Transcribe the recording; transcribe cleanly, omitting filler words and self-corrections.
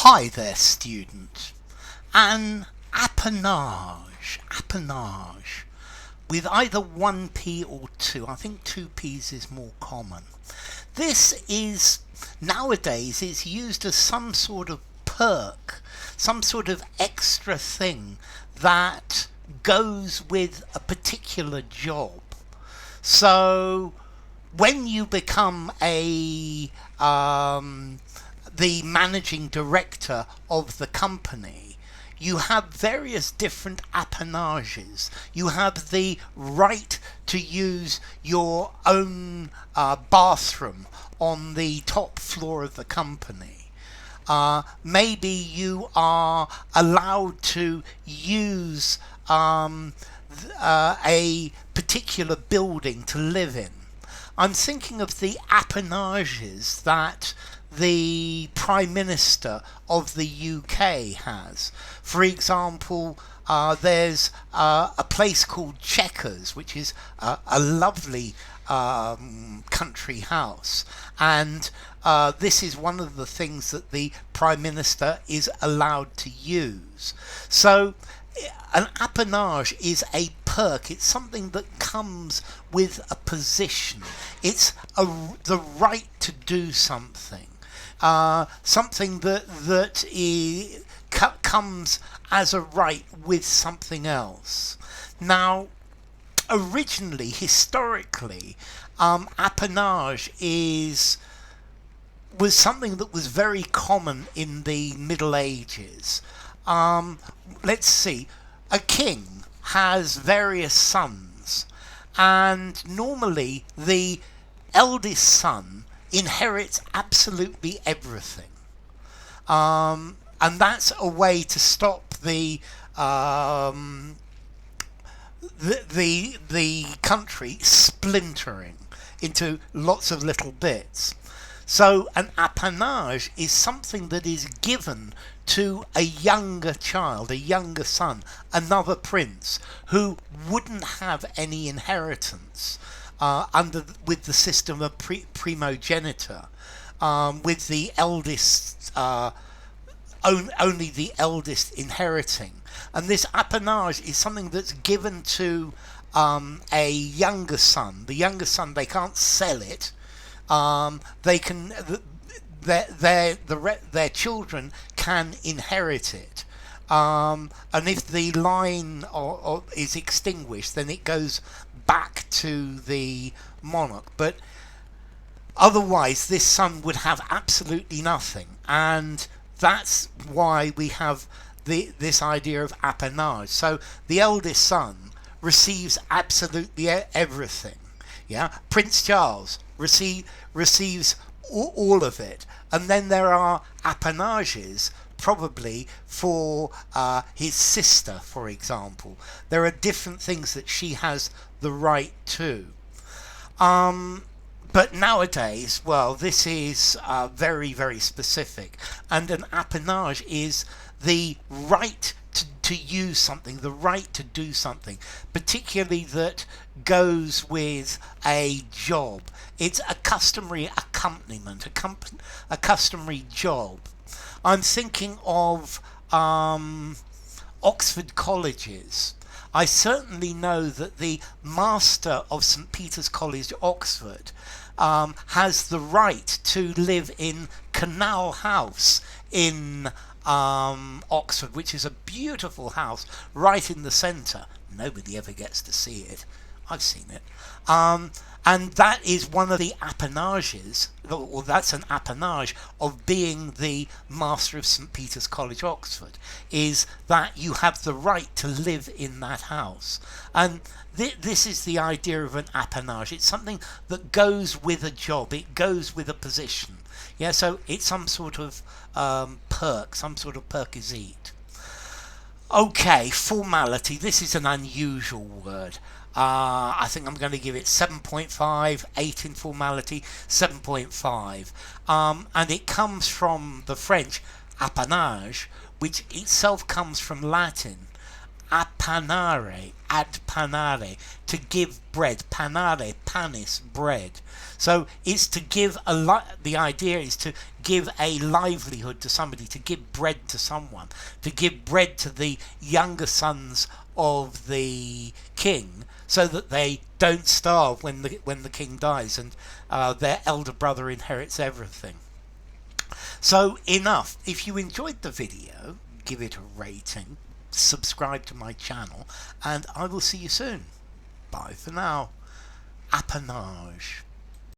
Hi there, student. An appanage, with either one P or two. I think two P's is more common. This is, nowadays, it's used as some sort of perk, some sort of extra thing that goes with a particular job. So, when you become the managing director of the company, you have various different appanages. You have the right to use your own bathroom on the top floor of the company. Maybe you are allowed to use a particular building to live in. I'm thinking of the appanages that the Prime Minister of the UK has. For example, there's a place called Chequers, which is a lovely country house, and this is one of the things that the Prime Minister is allowed to use. So an appanage is a perk. It's something that comes with a position. It's the right to do something. Something that comes as a right with something else. Now, originally, historically, appanage was something that was very common in the Middle Ages. Let's see, a king has various sons, and normally the eldest son inherits absolutely everything, and that's a way to stop the country splintering into lots of little bits. So an appanage is something that is given to a younger child, a younger son, another prince who wouldn't have any inheritance with the system of primogeniture, with the eldest only the eldest inheriting. And this appanage is something that's given to a younger son. The younger son, they can't sell it. They can their children can inherit it, and if the line is extinguished, then it goes back to the monarch. But otherwise, this son would have absolutely nothing, and that's why we have this idea of appanage. So the eldest son receives absolutely everything. Yeah, Prince Charles receives all of it, and then there are appanages probably for his sister, for example. There are different things that she has the right to. But nowadays, well, this is very, very specific, and an appanage is the right to use something, the right to do something, particularly that goes with a job. It's a customary accompaniment, a customary job. I'm thinking of Oxford colleges. I certainly know that the Master of St. Peter's College, Oxford, has the right to live in Canal House in Oxford, which is a beautiful house right in the centre. Nobody ever gets to see it. I've seen it. And that is one of the appanages, or that's an appanage of being the Master of St. Peter's College, Oxford, is that you have the right to live in that house. And this is the idea of an appanage. It's something that goes with a job, it goes with a position. Yeah, so it's some sort of perk, some sort of perquisite. Okay, formality. This is an unusual word. I think I'm going to give it 7.5, 8 in formality, 7.5. And it comes from the French Appanage, which itself comes from Latin, Appanare, ad panare, to give bread. Panare, panis, bread. So it's to give the idea is to give a livelihood to somebody, to give bread to someone, to give bread to the younger sons of the king, so that they don't starve when the king dies, and their elder brother inherits everything. So enough. If you enjoyed the video, give it a rating, subscribe to my channel, and I will see you soon. Bye for now. Appanage.